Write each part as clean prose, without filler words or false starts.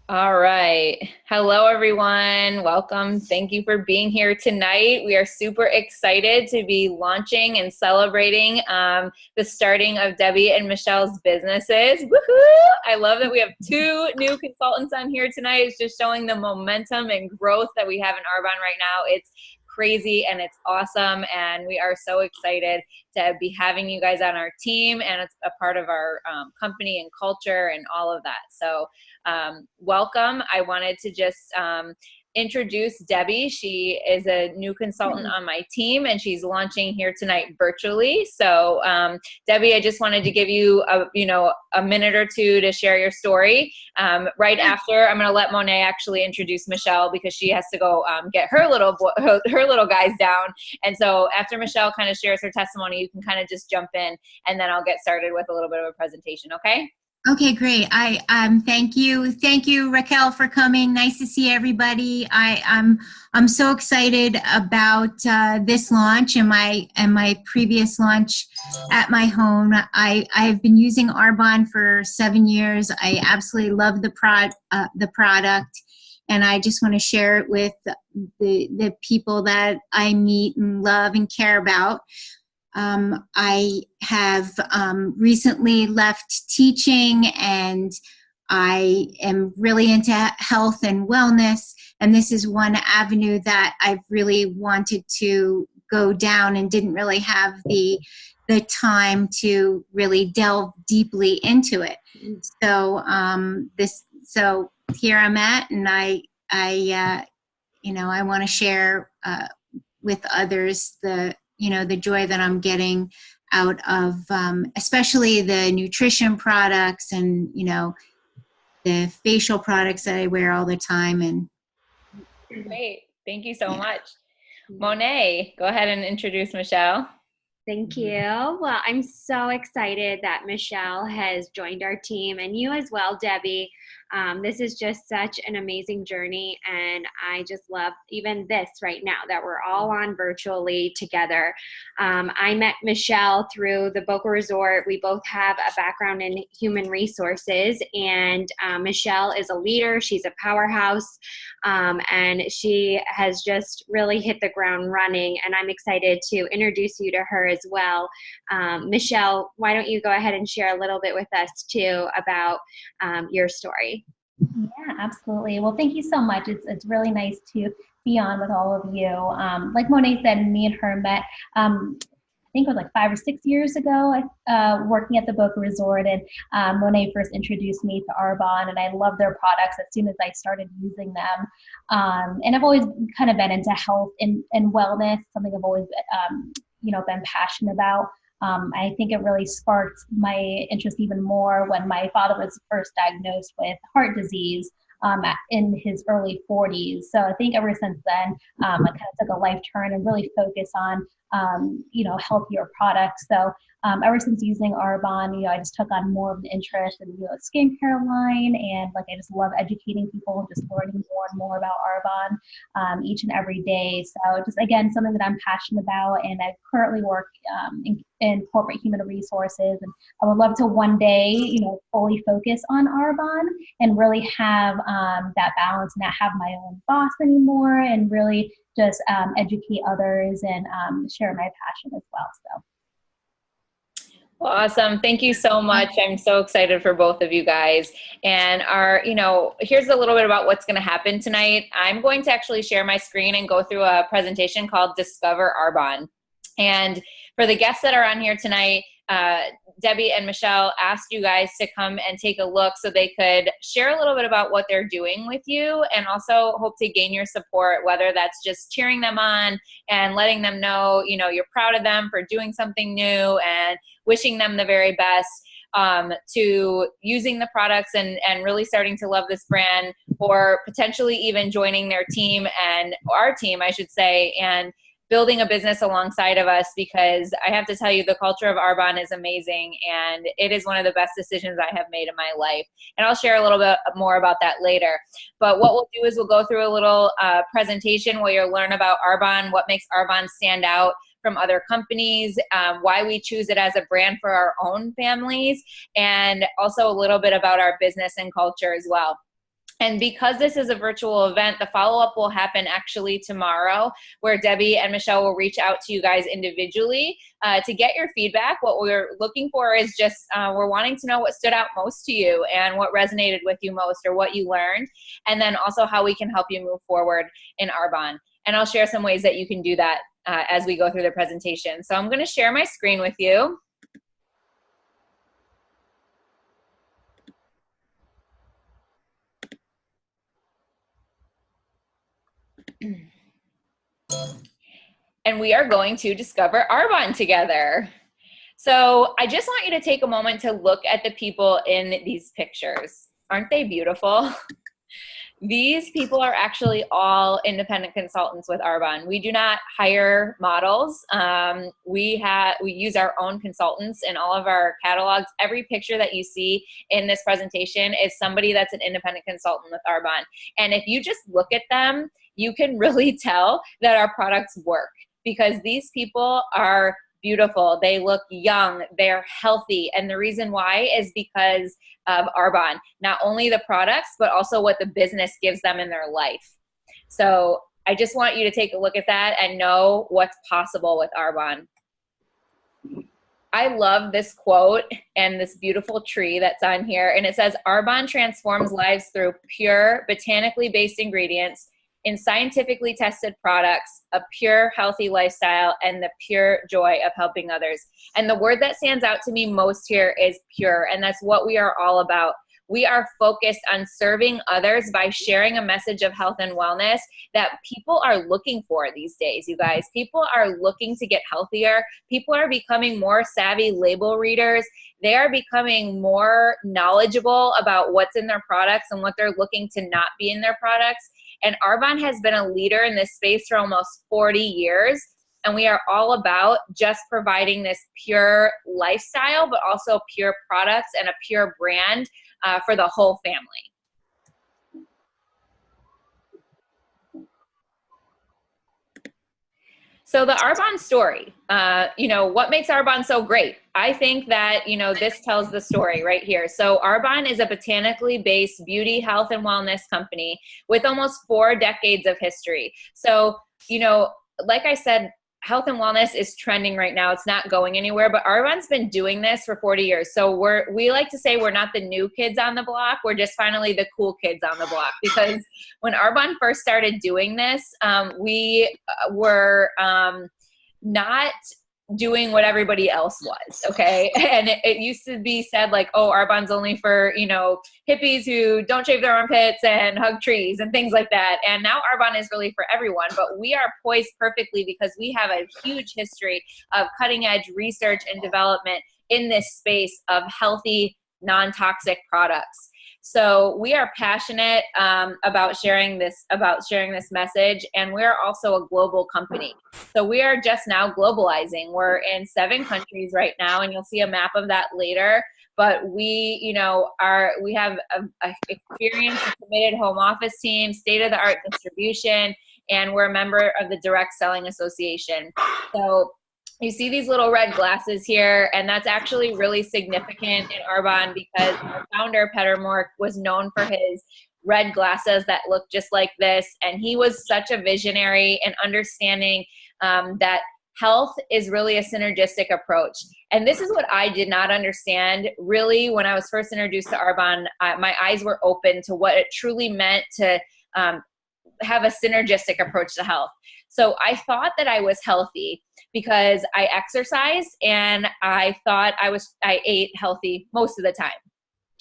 All right. Hello, everyone. Welcome. Thank you for being here tonight. We are super excited to be launching and celebrating the starting of Debbie and Michelle's businesses. Woohoo! I love that we have two new consultants on here tonight. It's just showing the momentum and growth that we have in Arbonne right now. It's crazy and it's awesome. And we are so excited to be having you guys on our team, and it's a part of our company and culture and all of that. So welcome. I wanted to just introduce Debbie. She is a new consultant on my team, and she's launching here tonight virtually. So Debbie, I just wanted to give you a minute or two to share your story. Right after, I'm going to let Monet actually introduce Michelle, because she has to go get her little guys down. And so after Michelle kind of shares her testimony, you can kind of just jump in, and then I'll get started with a little bit of a presentation. Okay? Okay, great. Thank you, Raquel, for coming. Nice to see everybody. I'm so excited about this launch and my previous launch at my home. I've been using Arbonne for 7 years. I absolutely love the product, and I just want to share it with the people that I meet and love and care about. I have recently left teaching, and I am really into health and wellness, and this is one avenue that I've really wanted to go down and didn't really have the time to really delve deeply into it. So so here I'm at, and I want to share with others the joy that I'm getting out of especially the nutrition products and the facial products that I wear all the time. And Great. Thank you so much. Monet, go ahead and introduce Michelle. Thank you. Well, I'm so excited that Michelle has joined our team, and you as well, Debbie. This is just such an amazing journey, and I just love even this right now that we're all on virtually together. I met Michelle through the Boca Resort. We both have a background in human resources, and Michelle is a leader. She's a powerhouse, and she has just really hit the ground running, and I'm excited to introduce you to her as well. Michelle, why don't you go ahead and share a little bit with us too about your story? Yeah, absolutely. Well, thank you so much. It's really nice to be on with all of you. Like Monet said, me and her met, I think it was like 5 or 6 years ago, working at the Boca Resort, and Monet first introduced me to Arbonne, and I love their products as soon as I started using them. And I've always kind of been into health and wellness, something I've always been passionate about. I think it really sparked my interest even more when my father was first diagnosed with heart disease in his early 40s. So I think ever since then, I kind of took a life turn and really focused on, healthier products. So ever since using Arbonne, I just took on more of an interest in, skincare line, and I just love educating people and just learning more and more about Arbonne each and every day. So just, again, something that I'm passionate about, and I currently work in corporate human resources, and I would love to one day, fully focus on Arbonne and really have that balance, and not have my own boss anymore, and really just educate others and share my passion as well. So. Awesome. Thank you so much. I'm so excited for both of you guys. And here's a little bit about what's going to happen tonight. I'm going to actually share my screen and go through a presentation called Discover Arbonne. And for the guests that are on here tonight, Debbie and Michelle asked you guys to come and take a look so they could share a little bit about what they're doing with you, and also hope to gain your support, whether that's just cheering them on and letting them know, you're proud of them for doing something new, and wishing them the very best, to using the products and really starting to love this brand, or potentially even joining their team, and our team, I should say, and building a business alongside of us, because I have to tell you, the culture of Arbonne is amazing, and it is one of the best decisions I have made in my life. And I'll share a little bit more about that later. But what we'll do is we'll go through a little presentation where you'll learn about Arbonne, what makes Arbonne stand out from other companies, why we choose it as a brand for our own families, and also a little bit about our business and culture as well. And because this is a virtual event, the follow-up will happen actually tomorrow, where Debbie and Michelle will reach out to you guys individually to get your feedback. What we're looking for is just, we're wanting to know what stood out most to you and what resonated with you most, or what you learned, and then also how we can help you move forward in Arbonne. And I'll share some ways that you can do that as we go through the presentation. So I'm going to share my screen with you. And we are going to discover Arbonne together. So I just want you to take a moment to look at the people in these pictures. Aren't they beautiful? These people are actually all independent consultants with Arbonne. We do not hire models. We use our own consultants in all of our catalogs. Every picture that you see in this presentation is somebody that's an independent consultant with Arbonne. And if you just look at them, you can really tell that our products work, because these people are beautiful. They look young, they're healthy. And the reason why is because of Arbonne, not only the products, but also what the business gives them in their life. So I just want you to take a look at that and know what's possible with Arbonne. I love this quote and this beautiful tree that's on here. And it says, Arbonne transforms lives through pure, botanically based ingredients in scientifically tested products, a pure, healthy lifestyle, and the pure joy of helping others. And the word that stands out to me most here is pure, and that's what we are all about. We are focused on serving others by sharing a message of health and wellness that people are looking for these days, you guys. People are looking to get healthier. People are becoming more savvy label readers. They are becoming more knowledgeable about what's in their products and what they're looking to not be in their products. And Arbonne has been a leader in this space for almost 40 years. And we are all about just providing this pure lifestyle, but also pure products and a pure brand for the whole family. So the Arbonne story, what makes Arbonne so great? I think that, this tells the story right here. So Arbonne is a botanically based beauty, health, and wellness company with almost 4 decades of history. So, like I said, health and wellness is trending right now. It's not going anywhere, but Arbonne's been doing this for 40 years. So we like to say we're not the new kids on the block. We're just finally the cool kids on the block, because when Arbonne first started doing this, we were not doing what everybody else was, okay? And it used to be said like, oh, Arbonne's only for, hippies who don't shave their armpits and hug trees and things like that. And now Arbonne is really for everyone, but we are poised perfectly because we have a huge history of cutting edge research and development in this space of healthy, non-toxic products. So we are passionate about sharing this message, and we're also a global company. So we are just now globalizing. We're in 7 countries right now, and you'll see a map of that later. But we have a experienced, committed home office team, state-of-the-art distribution, and we're a member of the Direct Selling Association. So you see these little red glasses here, and that's actually really significant in Arbonne because our founder, Petter Mork, was known for his red glasses that look just like this, and he was such a visionary in understanding that health is really a synergistic approach. And this is what I did not understand really when I was first introduced to Arbonne. My eyes were open to what it truly meant to have a synergistic approach to health. So I thought that I was healthy because I exercised, and I thought I ate healthy most of the time.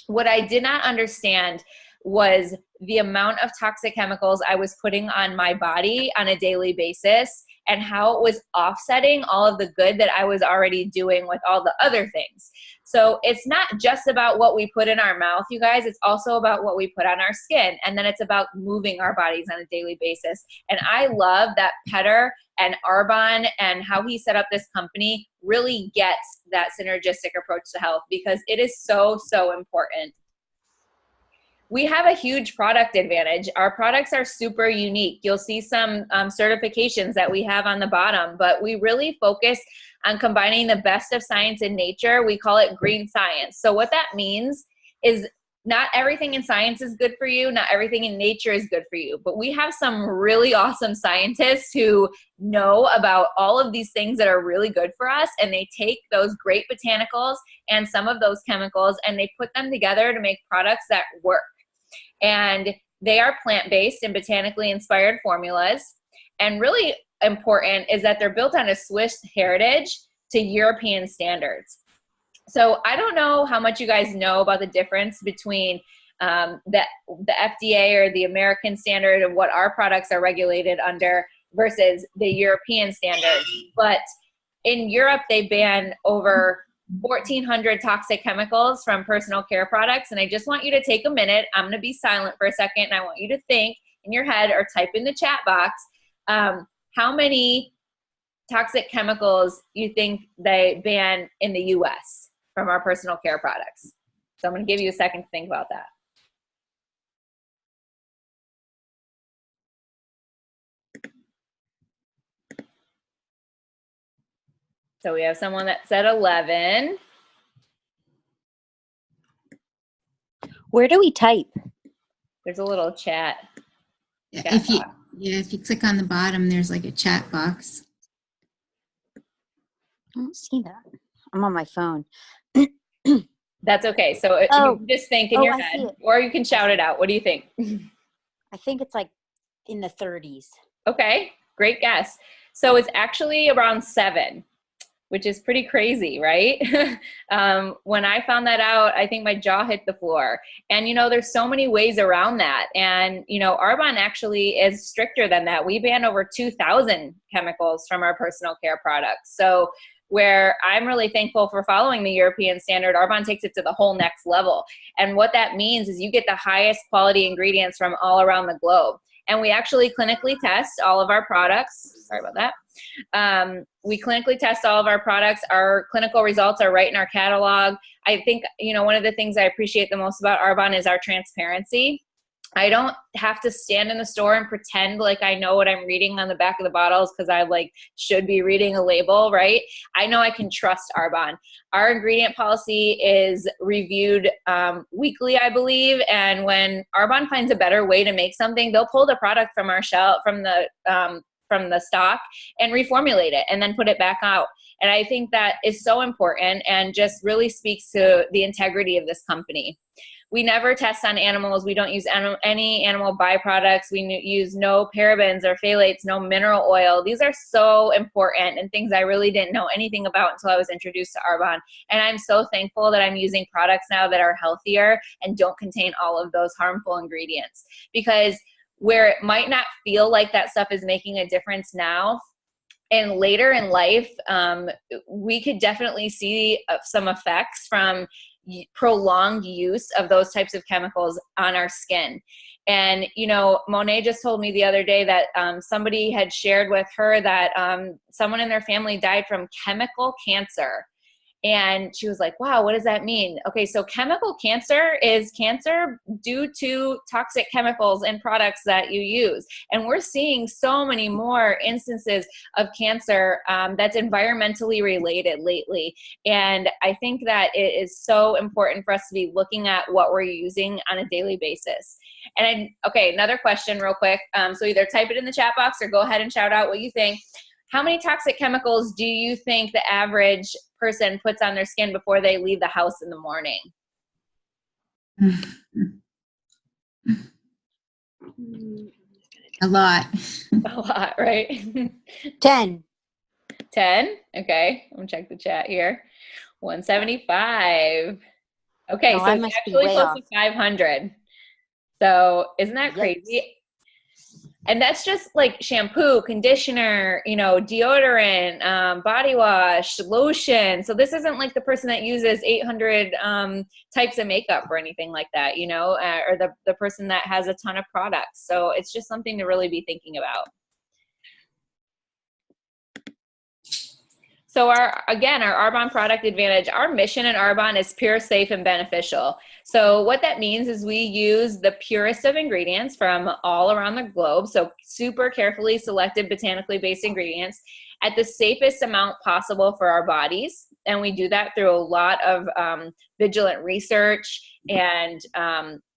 What I did not understand was the amount of toxic chemicals I was putting on my body on a daily basis, and how it was offsetting all of the good that I was already doing with all the other things. So it's not just about what we put in our mouth, you guys. It's also about what we put on our skin. And then it's about moving our bodies on a daily basis. And I love that Petter and Arbonne and how he set up this company really gets that synergistic approach to health, because it is so, so important. We have a huge product advantage. Our products are super unique. You'll see some certifications that we have on the bottom, but we really focus on combining the best of science and nature. We call it green science. So what that means is not everything in science is good for you. Not everything in nature is good for you. But we have some really awesome scientists who know about all of these things that are really good for us. And they take those great botanicals and some of those chemicals and they put them together to make products that work. And they are plant-based and botanically inspired formulas. And really important is that they're built on a Swiss heritage to European standards. So I don't know how much you guys know about the difference between the FDA or the American standard of what our products are regulated under versus the European standard. But in Europe, they ban over 1,400 toxic chemicals from personal care products. And I just want you to take a minute. I'm going to be silent for a second. And I want you to think in your head or type in the chat box how many toxic chemicals you think they ban in the US from our personal care products. So I'm going to give you a second to think about that. So we have someone that said 11. Where do we type? There's a little chat. If you click on the bottom, there's like a chat box. I don't see that. I'm on my phone. That's okay. So you can just think in your head, or you can shout it out. What do you think? I think it's like in the 30s. Okay, great guess. So it's actually around 7, which is pretty crazy, right? When I found that out, I think my jaw hit the floor. And, there's so many ways around that. And, Arbonne actually is stricter than that. We ban over 2,000 chemicals from our personal care products. So where I'm really thankful for following the European standard, Arbonne takes it to the whole next level. And what that means is you get the highest quality ingredients from all around the globe. And we actually clinically test all of our products. Sorry about that. We clinically test all of our products. Our clinical results are right in our catalog. I think, one of the things I appreciate the most about Arbonne is our transparency. I don't have to stand in the store and pretend like I know what I'm reading on the back of the bottles because I should be reading a label, right? I know I can trust Arbonne. Our ingredient policy is reviewed weekly, I believe, and when Arbonne finds a better way to make something, they'll pull the product from our shelf, from the stock, and reformulate it and then put it back out. And I think that is so important and just really speaks to the integrity of this company. We never test on animals. We don't use any animal byproducts. We use no parabens or phthalates, no mineral oil. These are so important and things I really didn't know anything about until I was introduced to Arbonne. And I'm so thankful that I'm using products now that are healthier and don't contain all of those harmful ingredients. Because where it might not feel like that stuff is making a difference now, and later in life, we could definitely see some effects from prolonged use of those types of chemicals on our skin. And, Monet just told me the other day that somebody had shared with her that someone in their family died from chemical cancer. And she was like, wow, what does that mean? Okay, so chemical cancer is cancer due to toxic chemicals in products that you use. And we're seeing so many more instances of cancer that's environmentally related lately. And I think that it is so important for us to be looking at what we're using on a daily basis. And okay, another question real quick. So either type it in the chat box or go ahead and shout out what you think. How many toxic chemicals do you think the average person puts on their skin before they leave the house in the morning? A lot. A lot, right? 10. 10? Okay, I'm gonna check the chat here. 175. Okay, No, so I it's must be actually way close off. to 500. So isn't that crazy? And that's just like shampoo, conditioner, deodorant, body wash, lotion. So this isn't like the person that uses 800 types of makeup or anything like that, or the person that has a ton of products. So it's just something to really be thinking about. So our Arbonne product advantage, our mission in Arbonne is pure, safe, and beneficial. So what that means is we use the purest of ingredients from all around the globe. So super carefully selected botanically based ingredients. at the safest amount possible for our bodies. And we do that through a lot of vigilant research and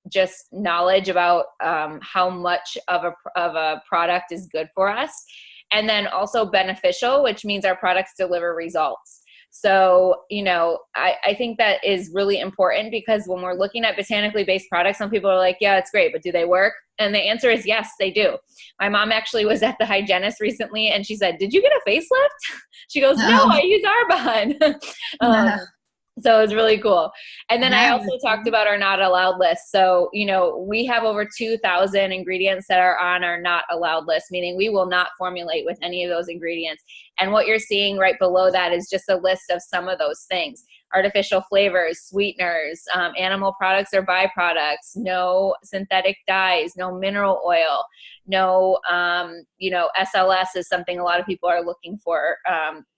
just knowledge about how much of a product is good for us. And then also beneficial, which means our products deliver results. So, I think that is really important, because when we're looking at botanically based products, some people are like, yeah, it's great, but do they work? And the answer is yes, they do. My mom actually was at the hygienist recently, and she said, did you get a facelift? She goes, no, I use Arbonne. So it was really cool. And then I also talked about our not allowed list. So, we have over 2,000 ingredients that are on our not allowed list, meaning we will not formulate with any of those ingredients. And what you're seeing right below that is just a list of some of those things: artificial flavors, sweeteners, animal products or byproducts, no synthetic dyes, no mineral oil, no, SLS is something a lot of people are looking for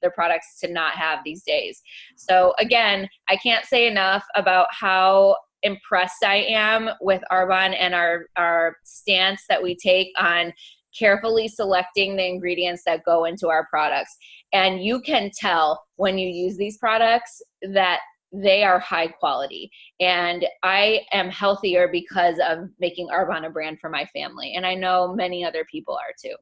their products to not have these days. So again, I can't say enough about how impressed I am with Arbonne and our stance that we take on carefully selecting the ingredients that go into our products. And you can tell when you use these products that they are high quality. And I am healthier because of making Arbonne a brand for my family. And I know many other people are too.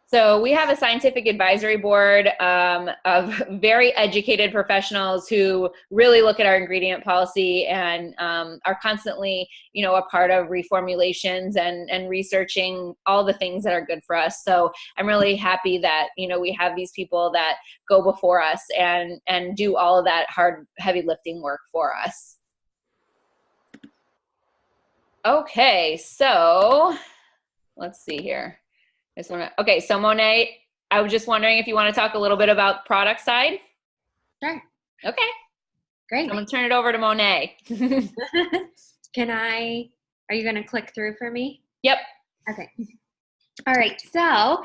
So we have a scientific advisory board of very educated professionals who really look at our ingredient policy and are constantly, a part of reformulations and researching all the things that are good for us. So I'm really happy that, we have these people that go before us and do all of that hard, heavy lifting work for us. Okay, so let's see here. Okay, so Monet, I was just wondering if you want to talk a little bit about product side. Sure. Okay. Great. I'm going to turn it over to Monet. Are you going to click through for me? Yep. Okay. All right. So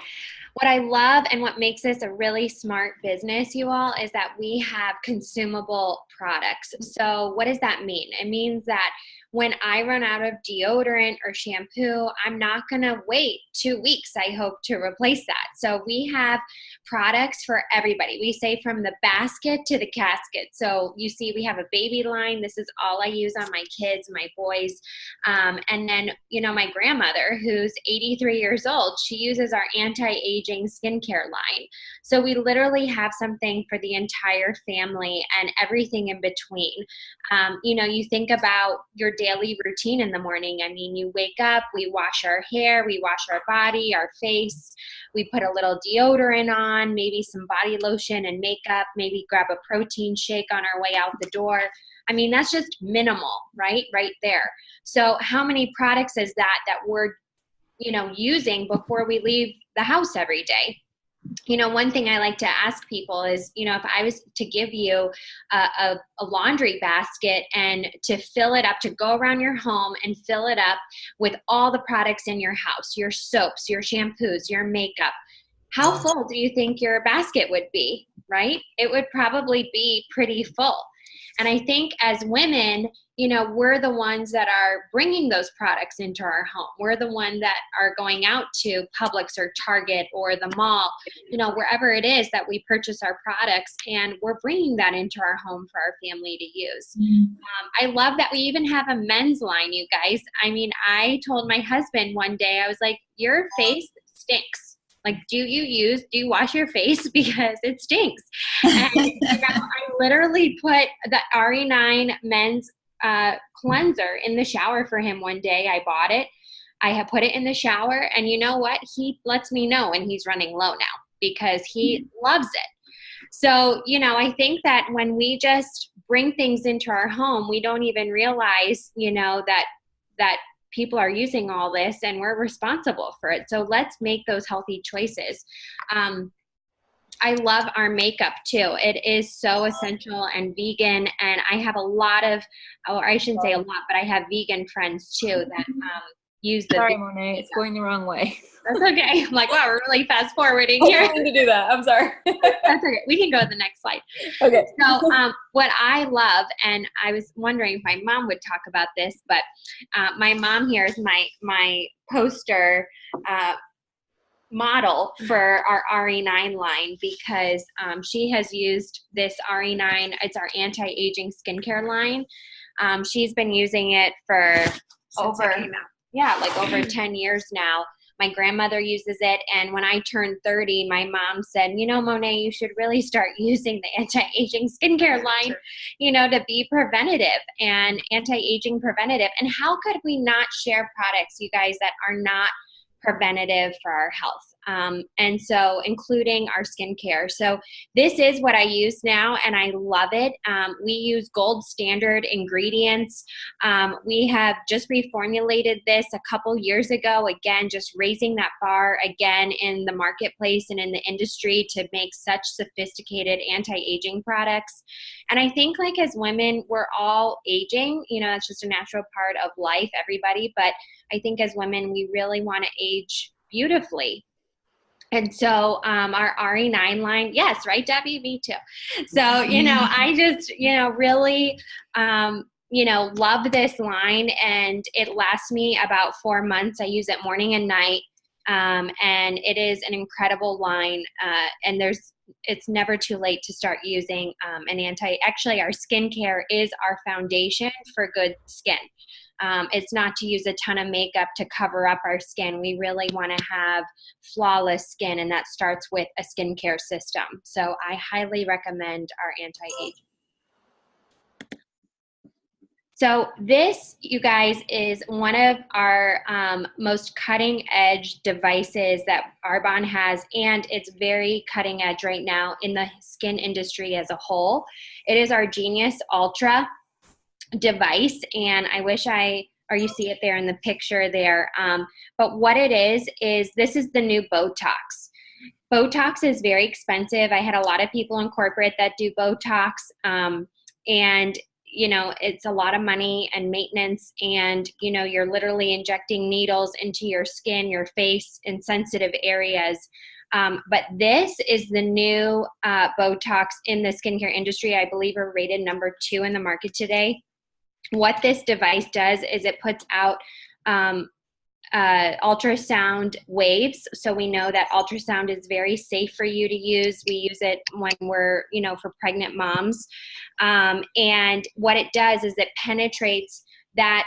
what I love and what makes this a really smart business, you all, is that we have consumable products. So what does that mean? It means that when I run out of deodorant or shampoo, I'm not going to wait 2 weeks, I hope, to replace that. So we have products for everybody. We say from the basket to the casket. So you see we have a baby line. This is all I use on my kids, my boys. And then, my grandmother, who's 83 years old, she uses our anti-aging skincare line. So we literally have something for the entire family and everything in between. You think about your daily routine in the morning. I mean, you wake up, we wash our hair, we wash our body, our face, we put a little deodorant on, maybe some body lotion and makeup, maybe grab a protein shake on our way out the door. I mean, that's just minimal, right there. So how many products is that we're, using before we leave the house every day? One thing I like to ask people is, if I was to give you a laundry basket and to fill it up, to go around your home and fill it up with all the products in your house, your soaps, your shampoos, your makeup, how full do you think your basket would be, right? It would probably be pretty full. And I think as women, we're the ones that are bringing those products into our home. We're the one that are going out to Publix or Target or the mall, wherever it is that we purchase our products, and we're bringing that into our home for our family to use. I love that we even have a men's line, you guys. I mean, I told my husband one day, I was like, your face stinks. Like, do you wash your face? Because it stinks. And I literally put the RE9 men's cleanser in the shower for him one day. I bought it. I have put it in the shower, and you know what? He lets me know when he's running low now because he loves it. So, I think that when we just bring things into our home, we don't even realize, that people are using all this and we're responsible for it. So let's make those healthy choices. I love our makeup too. It is so essential and vegan. And I have a lot of, or I shouldn't say a lot, but I have vegan friends too that use the. Sorry, Monet, it's going the wrong way. That's okay. I'm like, wow, we're really fast forwarding here. I don't need to do that. I'm sorry. That's okay. We can go to the next slide. Okay. So what I love, and I was wondering if my mom would talk about this, but my mom here is my poster model for our RE9 line because she has used this RE9. It's our anti-aging skincare line. She's been using it for over 10 years now. My grandmother uses it, and when I turned 30, my mom said, Monet, you should really start using the anti-aging skincare line, to be preventative and anti-aging preventative. And how could we not share products, you guys, that are not preventative for our health? And so including our skincare. So this is what I use now, and I love it. We use gold standard ingredients. We have just reformulated this a couple years ago, again, just raising that bar again in the marketplace and in the industry to make such sophisticated anti-aging products. And I think like as women, we're all aging, it's just a natural part of life, everybody. But I think as women, we really want to age beautifully. And so our RE9 line, yes, right, Debbie? Me too. So, I just, really, love this line, and it lasts me about 4 months. I use it morning and night, and it is an incredible line, and it's never too late to start using actually our skincare is our foundation for good skin. It's not to use a ton of makeup to cover up our skin. We really want to have flawless skin, and that starts with a skincare system. So I highly recommend our anti-aging. So this, you guys, is one of our most cutting edge devices that Arbonne has, and it's very cutting edge right now in the skin industry as a whole. It is our Genius Ultra device, and I wish you see it there in the picture there. But what it is this is the new Botox. Botox is very expensive. I had a lot of people in corporate that do Botox, and it's a lot of money and maintenance, and you're literally injecting needles into your skin, your face, in sensitive areas. But this is the new Botox in the skincare industry. I believe we're rated number 2 in the market today. What this device does is it puts out ultrasound waves. So we know that ultrasound is very safe for you to use. We use it when we're, for pregnant moms. And what it does is it penetrates that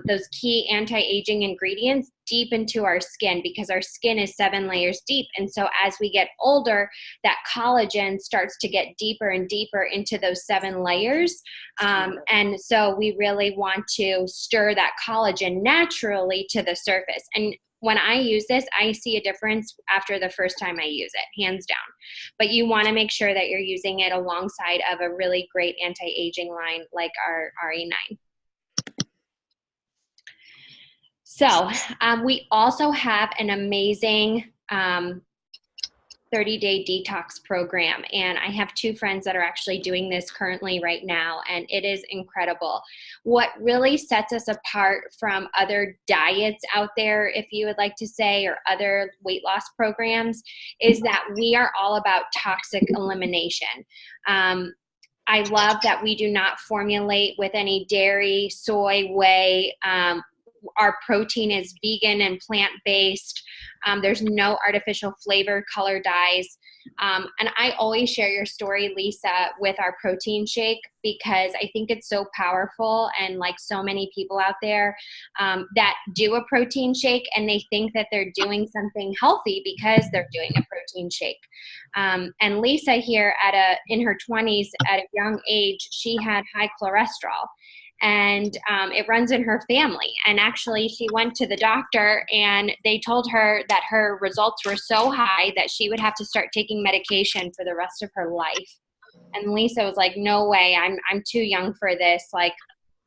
those key anti-aging ingredients deep into our skin, because our skin is 7 layers deep. And so as we get older, that collagen starts to get deeper and deeper into those 7 layers. And so we really want to stir that collagen naturally to the surface. And when I use this, I see a difference after the first time I use it, hands down. But you want to make sure that you're using it alongside of a really great anti-aging line like our RE9. So we also have an amazing 30-day detox program, and I have 2 friends that are actually doing this currently right now, and it is incredible. What really sets us apart from other diets out there, if you would like to say, or other weight loss programs, is that we are all about toxic elimination. I love that we do not formulate with any dairy, soy, whey. Our protein is vegan and plant-based. There's no artificial flavor, color dyes. And I always share your story, Lisa, with our protein shake, because I think it's so powerful, and like so many people out there that do a protein shake and they think that they're doing something healthy because they're doing a protein shake. And Lisa here in her 20s, at a young age, she had high cholesterol. And it runs in her family. And actually, she went to the doctor, and they told her that her results were so high that she would have to start taking medication for the rest of her life. And Lisa was like, "No way! I'm too young for this. Like,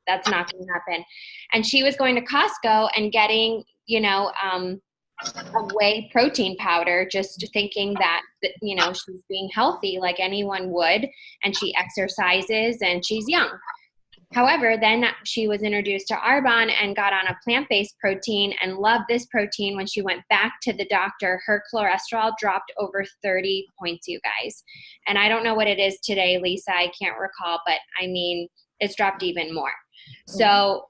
that's not going to happen." And she was going to Costco and getting, a whey protein powder, just thinking that, she's being healthy like anyone would, and she exercises and she's young. However, then she was introduced to Arbonne and got on a plant-based protein and loved this protein. When she went back to the doctor, her cholesterol dropped over 30 points, you guys. And I don't know what it is today, Lisa. I can't recall, but I mean, it's dropped even more. So,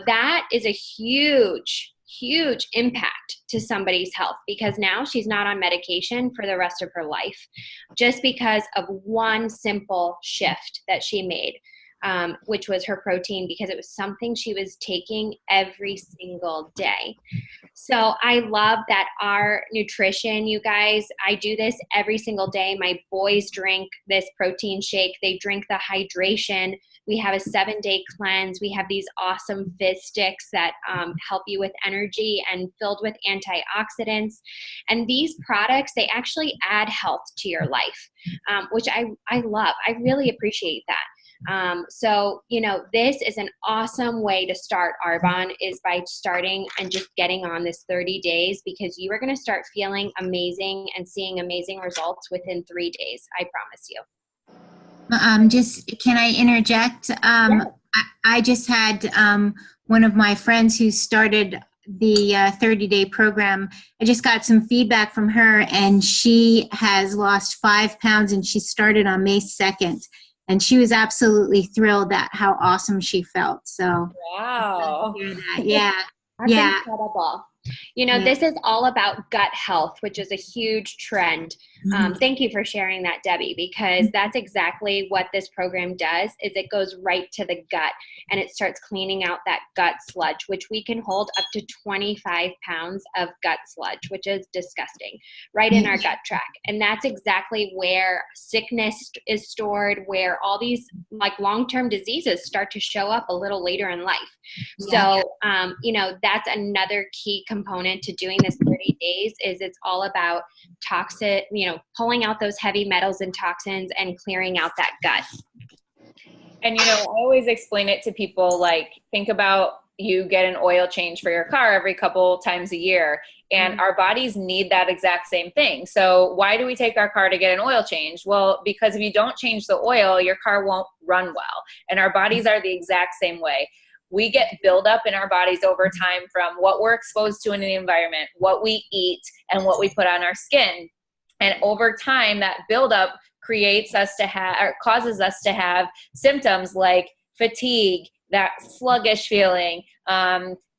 that is a huge huge impact to somebody's health, because now she's not on medication for the rest of her life just because of one simple shift that she made, which was her protein, because it was something she was taking every single day. So I love that our nutrition, you guys, I do this every single day. My boys drink this protein shake. They drink the hydration. We have a 7-day cleanse. We have these awesome fizz sticks that help you with energy and filled with antioxidants. And these products, they actually add health to your life, which I love. I really appreciate that. So, this is an awesome way to start Arbonne, is by starting and just getting on this 30 days, because you are going to start feeling amazing and seeing amazing results within 3 days. I promise you. Can I interject? I just had one of my friends who started the 30-day program. I just got some feedback from her, and she has lost 5 pounds, and she started on May 2nd. And she was absolutely thrilled at how awesome she felt. So, wow. Yeah. That's incredible. This is all about gut health, which is a huge trend. Thank you for sharing that, Debbie, because that's exactly what this program does, is it goes right to the gut, and it starts cleaning out that gut sludge, which we can hold up to 25 pounds of gut sludge, which is disgusting, right in our gut tract. And that's exactly where sickness is stored, where all these long-term diseases start to show up a little later in life. So, that's another key component to doing this 30 days, is it's all about pulling out those heavy metals and toxins and clearing out that gut. And, I always explain it to people, think about, you get an oil change for your car every couple times a year, and our bodies need that exact same thing. So why do we take our car to get an oil change? Well, because if you don't change the oil, your car won't run well. And our bodies are the exact same way. We get buildup in our bodies over time from what we're exposed to in the environment, what we eat, and what we put on our skin. And over time, that buildup causes us to have symptoms like fatigue, that sluggish feeling,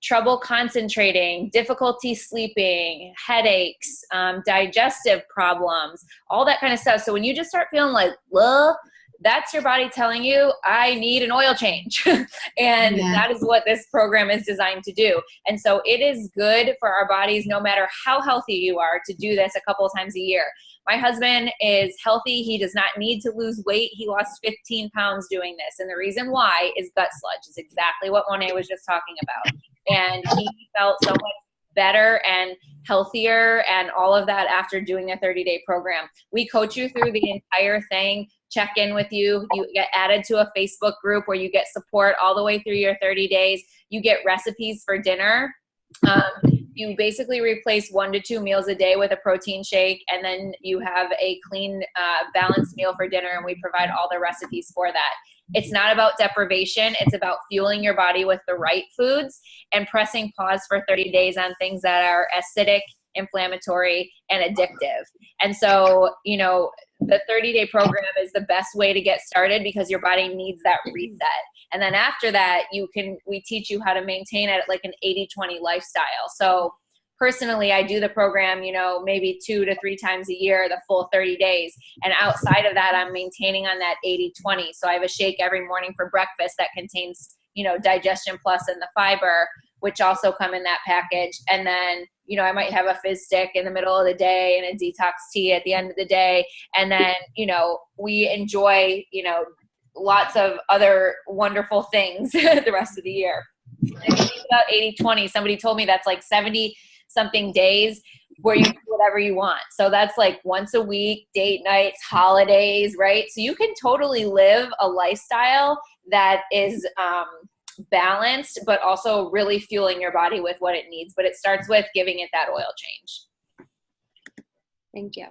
trouble concentrating, difficulty sleeping, headaches, digestive problems, all that kind of stuff. So when you just start feeling like, that's your body telling you, I need an oil change. And that is what this program is designed to do. And so it is good for our bodies, no matter how healthy you are, to do this a couple of times a year. My husband is healthy. He does not need to lose weight. He lost 15 pounds doing this. And the reason why is gut sludge. Is exactly what Monet was just talking about. And he felt so much better and healthier and all of that after doing a 30-day program. We coach you through the entire thing, check in with you. You get added to a Facebook group where you get support all the way through your 30 days. You get recipes for dinner. You basically replace 1 to 2 meals a day with a protein shake, and then you have a clean, balanced meal for dinner, and we provide all the recipes for that. It's not about deprivation. It's about fueling your body with the right foods and pressing pause for 30 days on things that are acidic, inflammatory, and addictive. And so, the 30-day program is the best way to get started, because your body needs that reset. And then after that, we teach you how to maintain it like an 80-20 lifestyle. So personally, I do the program, maybe 2 to 3 times a year, the full 30 days. And outside of that, I'm maintaining on that 80-20. So I have a shake every morning for breakfast that contains, Digestion Plus and the fiber, which also come in that package. And then, I might have a fizz stick in the middle of the day and a detox tea at the end of the day. And then, we enjoy, lots of other wonderful things the rest of the year. If you think about 80-20, somebody told me that's like 70-something days where you do whatever you want. So that's like once a week, date nights, holidays, right? So you can totally live a lifestyle that is balanced, but also really fueling your body with what it needs. But it starts with giving it that oil change. Thank you.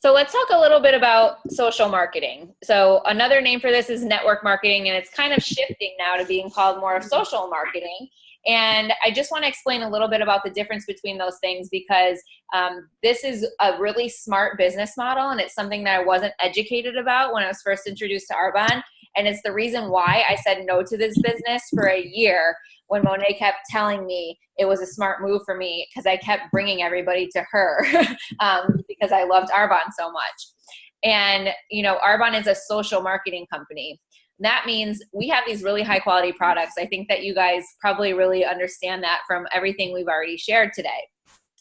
So let's talk a little bit about social marketing. So another name for this is network marketing, and it's kind of shifting now to being called more of social marketing. And I just want to explain a little bit about the difference between those things, because this is a really smart business model, and it's something that I wasn't educated about when I was first introduced to Arbonne. And it's the reason why I said no to this business for a year when Monet kept telling me it was a smart move for me, because I kept bringing everybody to her because I loved Arbonne so much. And, Arbonne is a social marketing company. That means we have these really high quality products. I think that you guys probably really understand that from everything we've already shared today.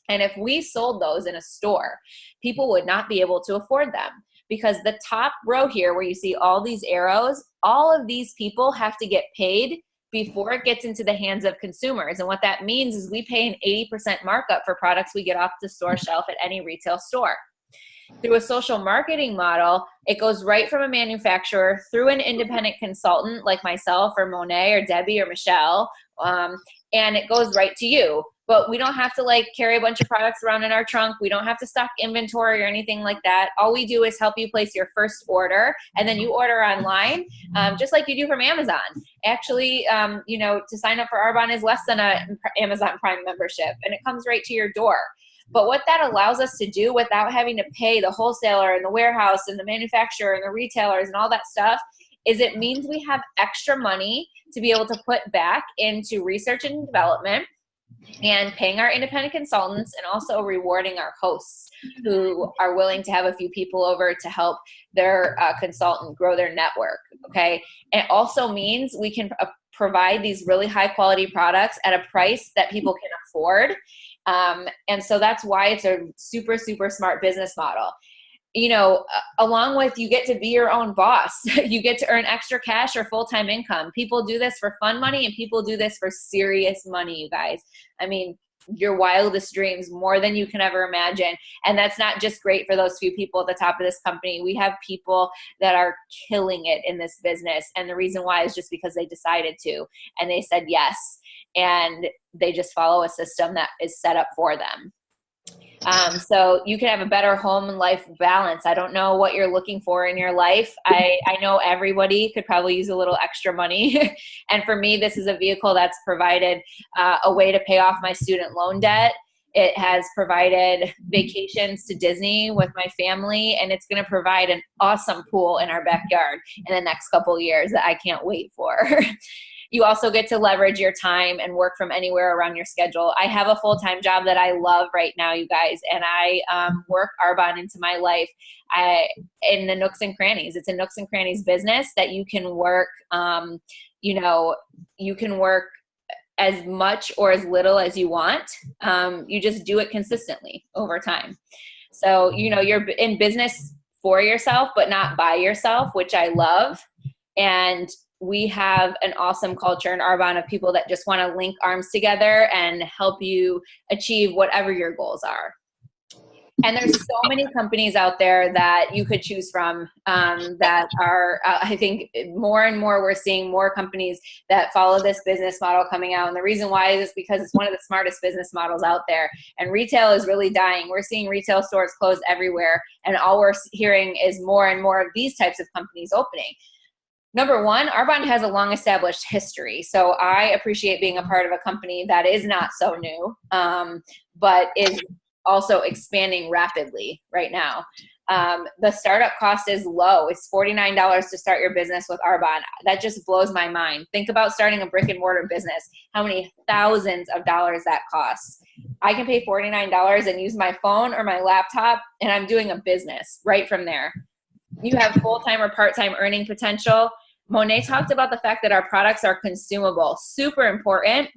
And if we sold those in a store, people would not be able to afford them, because the top row here where you see all these arrows, all of these people have to get paid before it gets into the hands of consumers. And what that means is we pay an 80% markup for products we get off the store shelf at any retail store. Through a social marketing model, it goes right from a manufacturer through an independent consultant like myself or Monet or Debbie or Michelle, and it goes right to you. But we don't have to carry a bunch of products around in our trunk. We don't have to stock inventory or anything like that. All we do is help you place your first order, and then you order online, just like you do from Amazon. Actually, to sign up for Arbonne is less than an Amazon Prime membership, and it comes right to your door. But what that allows us to do without having to pay the wholesaler and the warehouse and the manufacturer and the retailers and all that stuff is it means we have extra money to be able to put back into research and development and paying our independent consultants, and also rewarding our hosts who are willing to have a few people over to help their consultant grow their network. Okay. It also means we can provide these really high quality products at a price that people can afford. And so that's why it's a super, super smart business model. Along with, you get to be your own boss. You get to earn extra cash or full-time income. People do this for fun money, and people do this for serious money, you guys. I mean, your wildest dreams, more than you can ever imagine. And that's not just great for those few people at the top of this company. We have people that are killing it in this business. And the reason why is just because they decided to, and they said yes. And they just follow a system that is set up for them. So you can have a better home and life balance. I don't know what you're looking for in your life. I know everybody could probably use a little extra money. And for me, this is a vehicle that's provided a way to pay off my student loan debt. It has provided vacations to Disney with my family, and it's going to provide an awesome pool in our backyard in the next couple of years that I can't wait for. You also get to leverage your time and work from anywhere around your schedule. I have a full-time job that I love right now, you guys, and I work Arbonne into my life in the nooks and crannies. It's a nooks and crannies business that you can work, you can work as much or as little as you want. You just do it consistently over time. So, you're in business for yourself, but not by yourself, which I love. And we have an awesome culture in Arbonne of people that just want to link arms together and help you achieve whatever your goals are. And there's so many companies out there that you could choose from that are, I think more and more we're seeing more companies that follow this business model coming out. And the reason why is because it's one of the smartest business models out there. And retail is really dying. We're seeing retail stores close everywhere. And all we're hearing is more and more of these types of companies opening. Number one, Arbonne has a long established history. So I appreciate being a part of a company that is not so new, but is also expanding rapidly right now. The startup cost is low. It's $49 to start your business with Arbonne. That just blows my mind. Think about starting a brick and mortar business, how many thousands of dollars that costs. I can pay $49 and use my phone or my laptop, and I'm doing a business right from there. You have full-time or part-time earning potential. Monet talked about the fact that our products are consumable. Super important,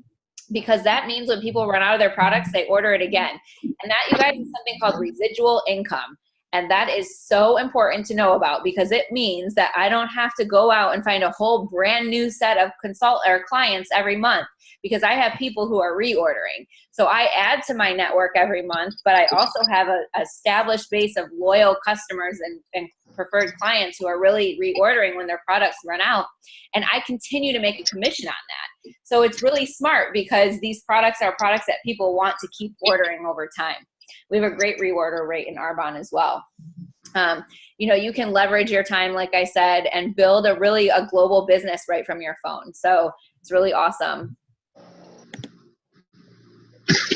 because that means when people run out of their products, they order it again. And that, you guys, is something called residual income. And that is so important to know about, because it means that I don't have to go out and find a whole brand new set of clients every month, because I have people who are reordering. So I add to my network every month, but I also have an established base of loyal customers and preferred clients who are really reordering when their products run out. And I continue to make a commission on that. So it's really smart, because these products are products that people want to keep ordering over time. We have a great reorder rate in Arbonne as well. You can leverage your time, like I said, and build a global business right from your phone. So it's really awesome.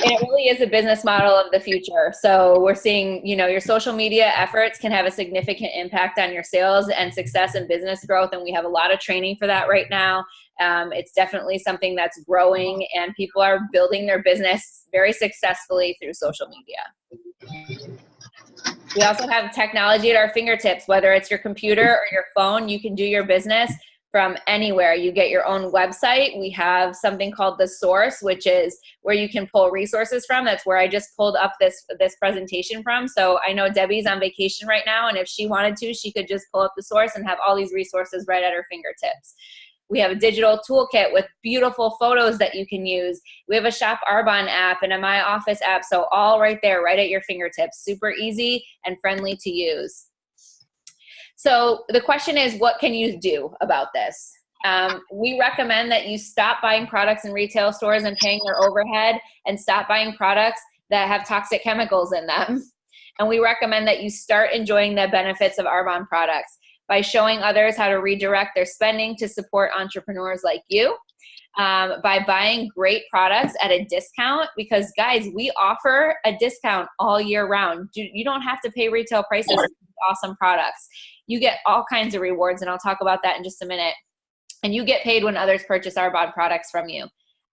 It really is a business model of the future. So we're seeing, your social media efforts can have a significant impact on your sales and success and business growth. And we have a lot of training for that right now. It's definitely something that's growing, and people are building their business very successfully through social media. We also have technology at our fingertips, whether it's your computer or your phone. You can do your business from anywhere. You get your own website. We have something called The Source, which is where you can pull resources from. That's where I just pulled up this presentation from. So I know Debbie's on vacation right now, and if she wanted to, she could just pull up The Source and have all these resources right at her fingertips. We have a digital toolkit with beautiful photos that you can use. We have a Shop Arbonne app and a My Office app. So all right there, right at your fingertips. Super easy and friendly to use. So the question is, what can you do about this? We recommend that you stop buying products in retail stores and paying their overhead, and stop buying products that have toxic chemicals in them. And we recommend that you start enjoying the benefits of Arbonne products by showing others how to redirect their spending to support entrepreneurs like you, by buying great products at a discount, because guys, we offer a discount all year round. You don't have to pay retail prices for awesome products. You get all kinds of rewards, and I'll talk about that in just a minute. And you get paid when others purchase Arbonne products from you.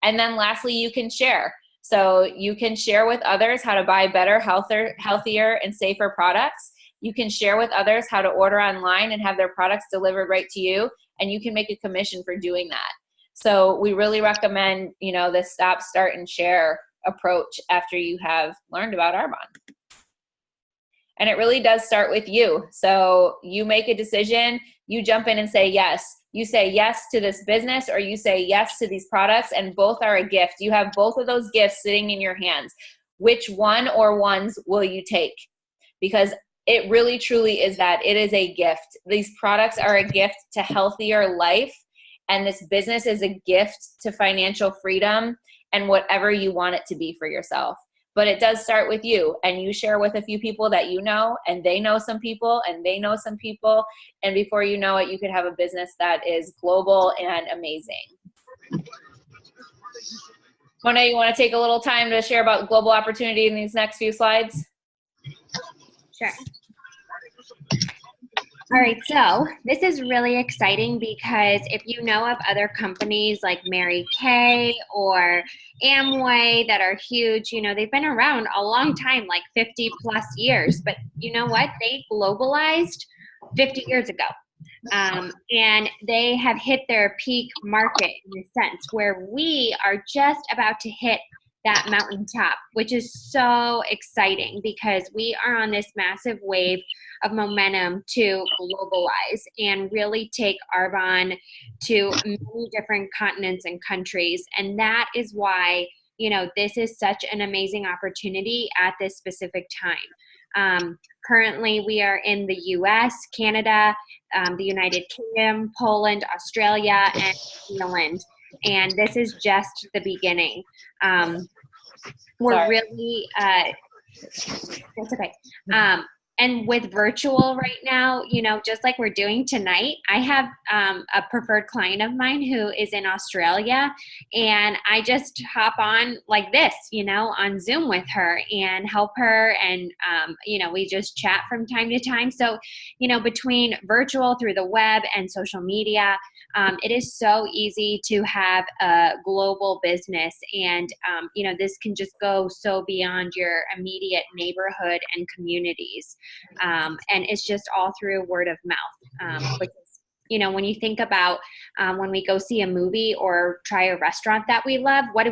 And then lastly, you can share. So you can share with others how to buy better, healthier, and safer products. You can share with others how to order online and have their products delivered right to you, and you can make a commission for doing that. So we really recommend, this stop, start, and share approach after you have learned about Arbonne. And it really does start with you. So you make a decision, you jump in and say yes. You say yes to this business, or you say yes to these products, and both are a gift. You have both of those gifts sitting in your hands. Which one or ones will you take? Because it really truly is that. It is a gift. These products are a gift to healthier life, and this business is a gift to financial freedom and whatever you want it to be for yourself. But it does start with you, and you share with a few people that you know, and they know some people, and they know some people, and before you know it, you could have a business that is global and amazing. Mona, you want to take a little time to share about global opportunity in these next few slides? Sure. All right, so this is really exciting because if you know of other companies like Mary Kay or Amway that are huge, they've been around a long time, like 50 plus years, but you know what? They globalized 50 years ago. And they have hit their peak market in a sense, where we are just about to hit that mountaintop, which is so exciting because we are on this massive wave of momentum to globalize and really take Arbonne to many different continents and countries. And that is why, this is such an amazing opportunity at this specific time. Currently, we are in the US, Canada, the United Kingdom, Poland, Australia, and New Zealand. And this is just the beginning. We're really, that's okay. And with virtual right now, just like we're doing tonight, I have a preferred client of mine who is in Australia, and I just hop on like this, on Zoom with her and help her. And, we just chat from time to time. So, between virtual, through the web, and social media, it is so easy to have a global business. And, this can just go so beyond your immediate neighborhood and communities. And it's just all through word of mouth, which is, when you think about when we go see a movie or try a restaurant that we love, what do?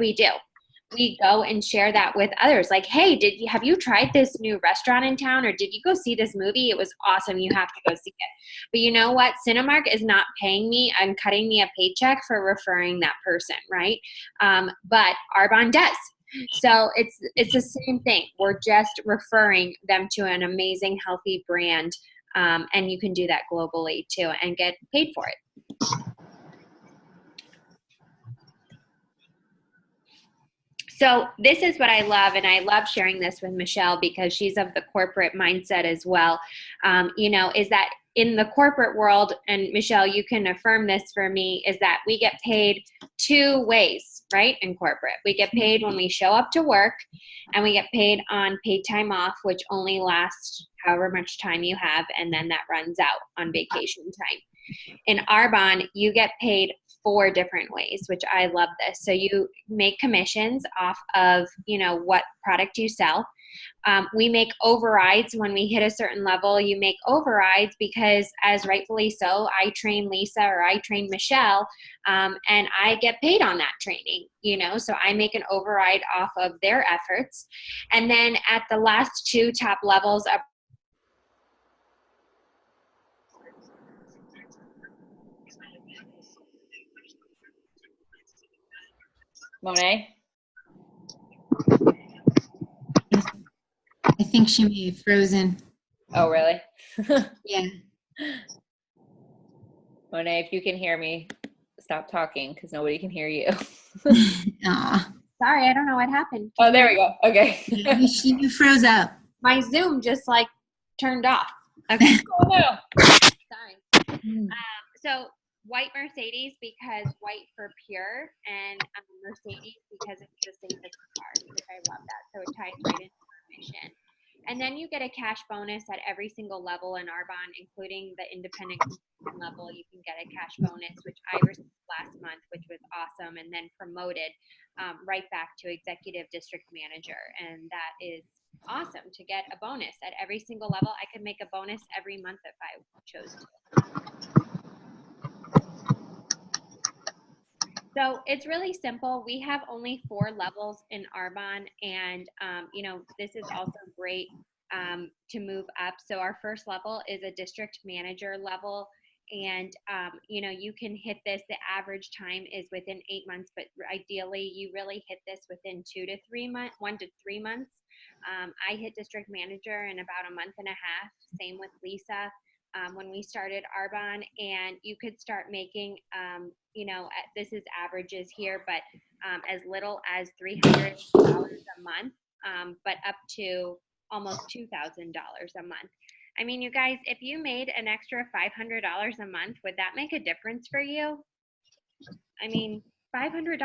We go and share that with others. Like, hey, have you tried this new restaurant in town? Or did you go see this movie? It was awesome. You have to go see it. But you know what? Cinemark is not paying me and cutting me a paycheck for referring that person, right? But Arbonne does. So it's the same thing. We're just referring them to an amazing, healthy brand. And you can do that globally too and get paid for it. So this is what I love, and I love sharing this with Michelle because she's of the corporate mindset as well, is that in the corporate world, and Michelle, you can affirm this for me, is that we get paid two ways, right? In corporate, we get paid when we show up to work, and we get paid on paid time off, which only lasts however much time you have, and then that runs out on vacation time. In Arbonne, you get paid 4 different ways, which I love this. So you make commissions off of, what product you sell. We make overrides when we hit a certain level. You make overrides because, as rightfully so, I train Lisa or I train Michelle, and I get paid on that training, so I make an override off of their efforts. And then at the last 2 top levels of Monet? I think she may have frozen. Oh, really? Yeah. Monet, if you can hear me, stop talking because nobody can hear you. Aw. sorry, I don't know what happened. Oh, there we go. Okay. You froze up. My Zoom just turned off. Okay. Oh, no. Sorry. Mm. So white Mercedes because white for pure, and Mercedes because it's the safest car, which I love that. So it ties right into our mission. And then you get a cash bonus at every single level in Arbonne, including the independent level. You can get a cash bonus, which I received last month, which was awesome, and then promoted right back to executive district manager. And that is awesome to get a bonus at every single level. I could make a bonus every month if I chose to. So it's really simple. We have only 4 levels in Arbonne, and this is also great to move up. So our first level is a district manager level, and you can hit this. The average time is within 8 months, but ideally you really hit this within 2 to 3 months, 1 to 3 months. I hit district manager in about a month and a half. Same with Lisa. When we started Arbonne, and you could start making, this is averages here, but as little as $300 a month, but up to almost $2,000 a month. I mean, you guys, if you made an extra $500 a month, would that make a difference for you? I mean, $500.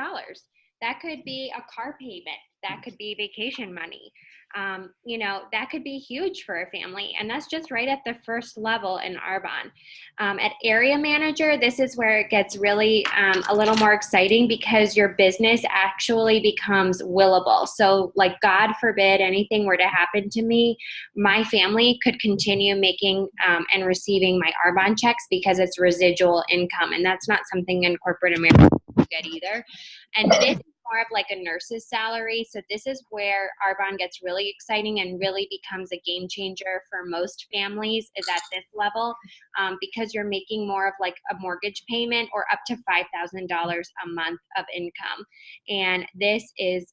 That could be a car payment. That could be vacation money. That could be huge for a family. And that's just right at the first level in Arbonne. At area manager, this is where it gets really a little more exciting because your business actually becomes willable. So God forbid anything were to happen to me, my family could continue making and receiving my Arbonne checks because it's residual income. And that's not something in corporate America you get either. And this is more of a nurse's salary. So this is where Arbonne gets really exciting and really becomes a game changer for most families, is at this level, because you're making more of a mortgage payment or up to $5,000 a month of income. And this is,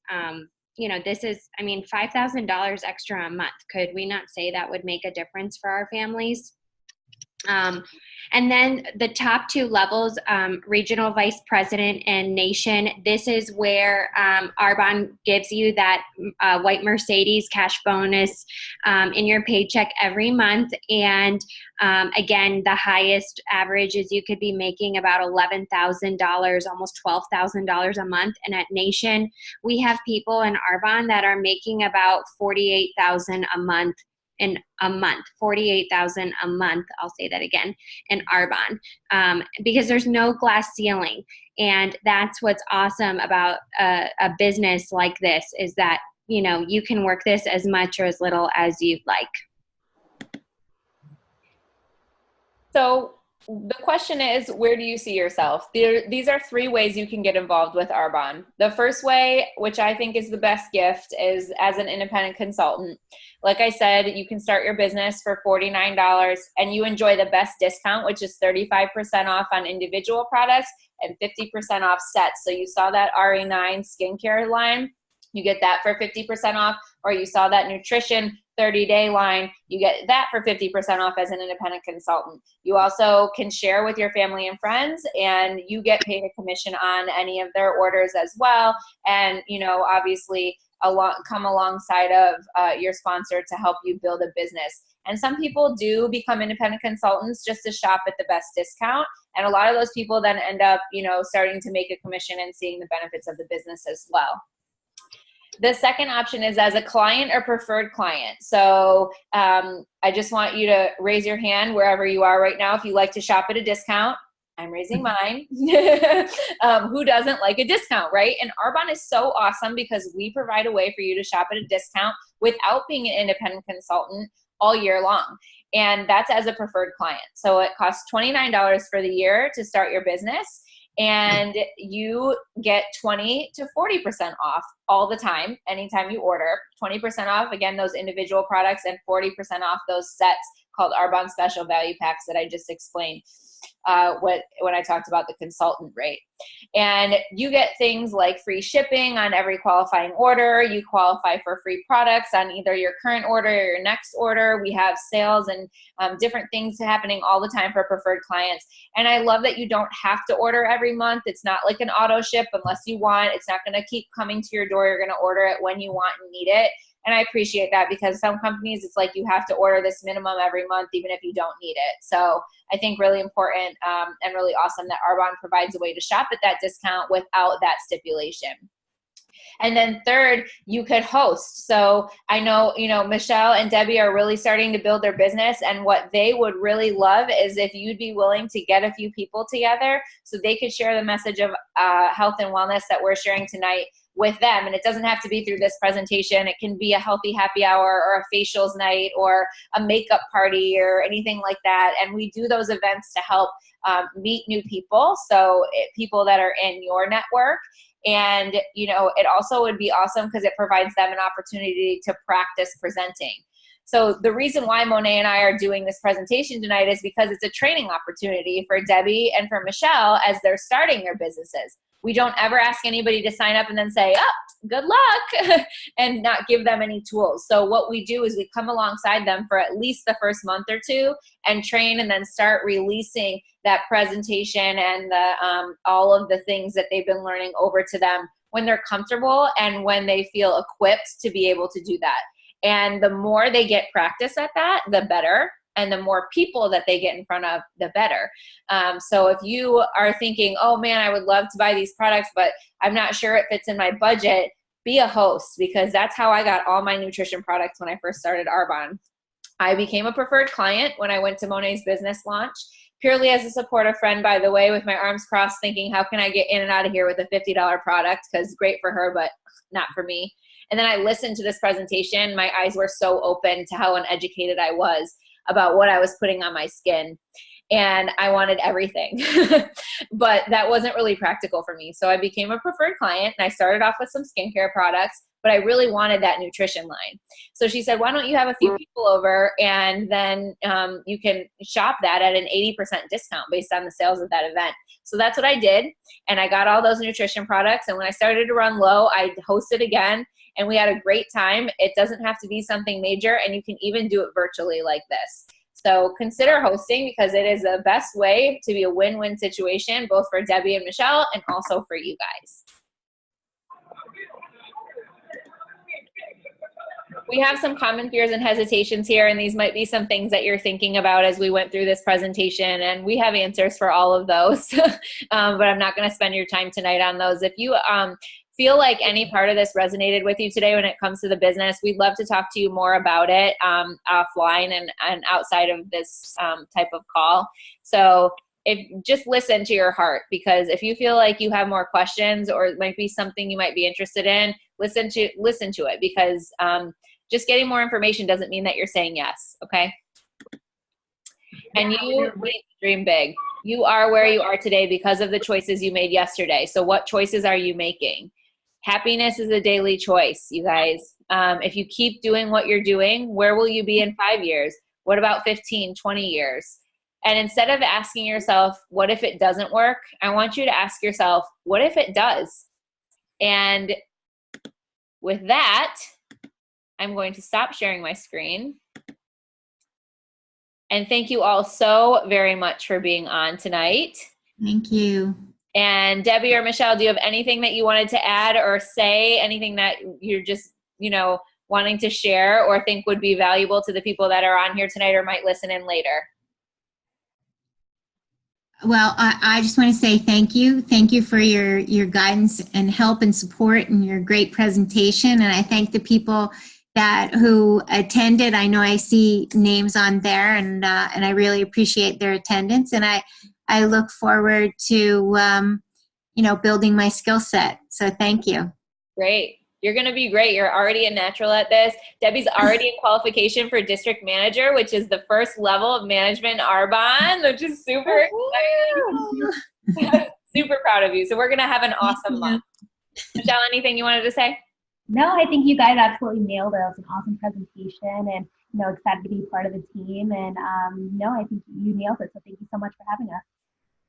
$5,000 extra a month. Could we not say that would make a difference for our families? And then the top 2 levels, regional vice president and nation, this is where Arbonne gives you that white Mercedes cash bonus in your paycheck every month. And again, the highest average is you could be making about $11,000, almost $12,000 a month. And at nation, we have people in Arbonne that are making about $48,000 a month. In a month, $48,000 a month. I'll say that again, in Arbonne, because there's no glass ceiling, and that's what's awesome about a business like this, is that you can work this as much or as little as you'd like. So the question is, where do you see yourself? These are 3 ways you can get involved with Arbonne. The first way, which I think is the best gift, is as an independent consultant. Like I said, you can start your business for $49 and you enjoy the best discount, which is 35% off on individual products and 50% off sets. So you saw that RE9 skincare line, you get that for 50% off, or you saw that nutrition 30-day line, you get that for 50% off as an independent consultant. You also can share with your family and friends, and you get paid a commission on any of their orders as well. And, obviously come alongside of your sponsor to help you build a business. And some people do become independent consultants just to shop at the best discount. And a lot of those people then end up, starting to make a commission and seeing the benefits of the business as well. The second option is as a client or preferred client. So I just want you to raise your hand wherever you are right now if you like to shop at a discount. I'm raising mine. Who doesn't like a discount, right? And Arbonne is so awesome because we provide a way for you to shop at a discount without being an independent consultant all year long. And that's as a preferred client. So it costs $29 for the year to start your business. And you get 20 to 40% off all the time, anytime you order. 20% off, again, those individual products, and 40% off those sets called Arbonne Special Value Packs that I just explained when I talked about the consultant rate. And you get things like free shipping on every qualifying order. You qualify for free products on either your current order or your next order. We have sales and different things happening all the time for preferred clients. And I love that you don't have to order every month. It's not like an auto ship unless you want. It's not going to keep coming to your door. You're going to order it when you want and need it. And I appreciate that because some companies, it's like you have to order this minimum every month, even if you don't need it. So I think really important and really awesome that Arbonne provides a way to shop at that discount without that stipulation. And then third, you could host. So I know, Michelle and Debbie are really starting to build their business, and what they would really love is if you'd be willing to get a few people together so they could share the message of health and wellness that we're sharing tonight with them. And it doesn't have to be through this presentation. It can be a healthy happy hour or a facials night or a makeup party or anything like that. And we do those events to help meet new people. So people that are in your network. And, it also would be awesome because it provides them an opportunity to practice presenting. So the reason why Monet and I are doing this presentation tonight is because it's a training opportunity for Debbie and for Michelle as they're starting their businesses. We don't ever ask anybody to sign up and then say, oh, good luck, and not give them any tools. So what we do is we come alongside them for at least the first month or two and train, and then start releasing that presentation and all of the things that they've been learning over to them when they're comfortable and when they feel equipped to be able to do that. And the more they get practice at that, the better. And the more people that they get in front of, the better. So if you are thinking, oh man, I would love to buy these products, but I'm not sure it fits in my budget, be a host, because that's how I got all my nutrition products when I first started Arbonne. I became a preferred client when I went to Monet's business launch, purely as a supportive friend, by the way, with my arms crossed, thinking, how can I get in and out of here with a $50 product? Because great for her, but not for me. And then I listened to this presentation. My eyes were so open to how uneducated I was about what I was putting on my skin. And I wanted everything, but that wasn't really practical for me. So I became a preferred client, and I started off with some skincare products, but I really wanted that nutrition line. So she said, why don't you have a few people over, and then you can shop that at an 80% discount based on the sales of that event. So that's what I did. And I got all those nutrition products. And when I started to run low, I hosted again, and we had a great time. It doesn't have to be something major, and you can even do it virtually like this. So consider hosting, because it is the best way to be a win-win situation, both for Debbie and Michelle and also for you guys. We have some common fears and hesitations here, and these might be some things that you're thinking about as we went through this presentation, and we have answers for all of those, but I'm not going to spend your time tonight on those. If you feel like any part of this resonated with you today when it comes to the business, we'd love to talk to you more about it offline and outside of this type of call. So just listen to your heart, because if you feel like you have more questions or it might be something you might be interested in, listen to it, because just getting more information doesn't mean that you're saying yes, okay? And you need to dream big. You are where you are today because of the choices you made yesterday. So what choices are you making? Happiness is a daily choice, you guys. If you keep doing what you're doing, where will you be in 5 years? What about 15, 20 years? And instead of asking yourself, what if it doesn't work? I want you to ask yourself, what if it does? And with that, I'm going to stop sharing my screen. And thank you all so very much for being on tonight. Thank you. And Debbie or Michelle, do you have anything that you wanted to add or say? Anything that you're just, wanting to share or think would be valuable to the people that are on here tonight or might listen in later? Well, I just want to say thank you. Thank you for your guidance and help and support and your great presentation. And I thank the people who attended. I know I see names on there, and I really appreciate their attendance. And I look forward to building my skill set. So thank you. Great. You're going to be great. You're already a natural at this. Debbie's already in qualification for district manager, which is the first level of management Arbonne, which is super exciting. Super proud of you. So we're going to have an awesome month. Michelle, anything you wanted to say? No, I think you guys absolutely nailed it. It was an awesome presentation, and excited to be part of the team. And no, I think you nailed it. So thank you so much for having us.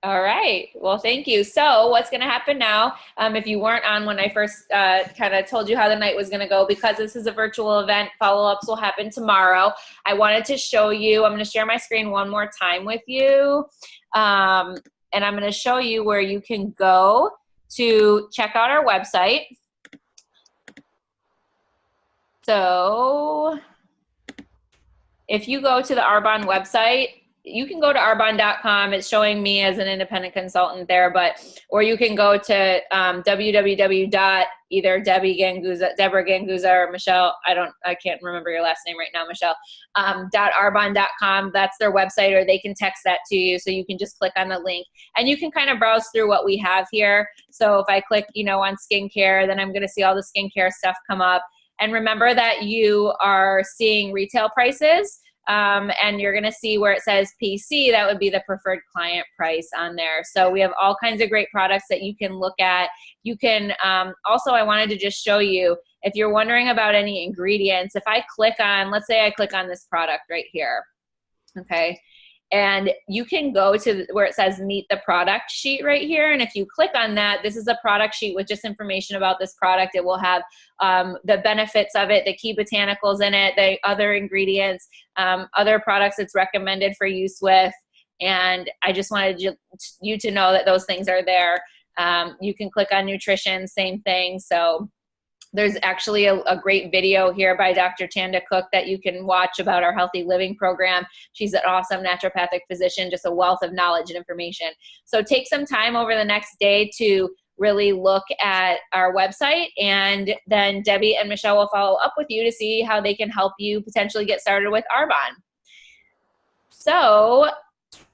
All right. Well, thank you. So what's going to happen now, if you weren't on when I first kind of told you how the night was going to go, because this is a virtual event, follow-ups will happen tomorrow. I wanted to show you, I'm going to share my screen one more time with you. And I'm going to show you where you can go to check out our website. So if you go to the Arbonne website, you can go to arbonne.com. It's showing me as an independent consultant there, or you can go to www. either Deborah Ganguza or Michelle. I can't remember your last name right now, Michelle. .arbonne.com. That's their website, or they can text that to you. So you can just click on the link and you can kind of browse through what we have here. So if I click, on skincare, then I'm going to see all the skincare stuff come up. And remember that you are seeing retail prices. And you're going to see where it says PC, that would be the preferred client price on there. So we have all kinds of great products that you can look at. You can, also, I wanted to just show you, if you're wondering about any ingredients, if I click on, let's say I click on this product right here, okay? And you can go to where it says meet the product sheet right here. And if you click on that, this is a product sheet with just information about this product. It will have the benefits of it, the key botanicals in it, the other ingredients, other products it's recommended for use with. And I just wanted you to know that those things are there. You can click on nutrition, same thing. So there's actually a great video here by Dr. Chanda Cook that you can watch about our healthy living program. She's an awesome naturopathic physician, just a wealth of knowledge and information. So take some time over the next day to really look at our website, and then Debbie and Michelle will follow up with you to see how they can help you potentially get started with Arbonne. So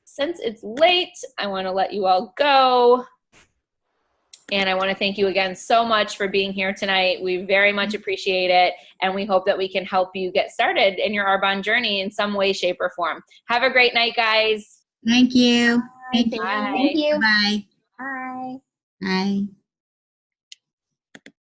since it's late, I want to let you all go. And I want to thank you again so much for being here tonight. We very much appreciate it. And we hope that we can help you get started in your Arbonne journey in some way, shape, or form. Have a great night, guys. Thank you. Bye. Thank you. Thank you. Bye. Bye. Bye.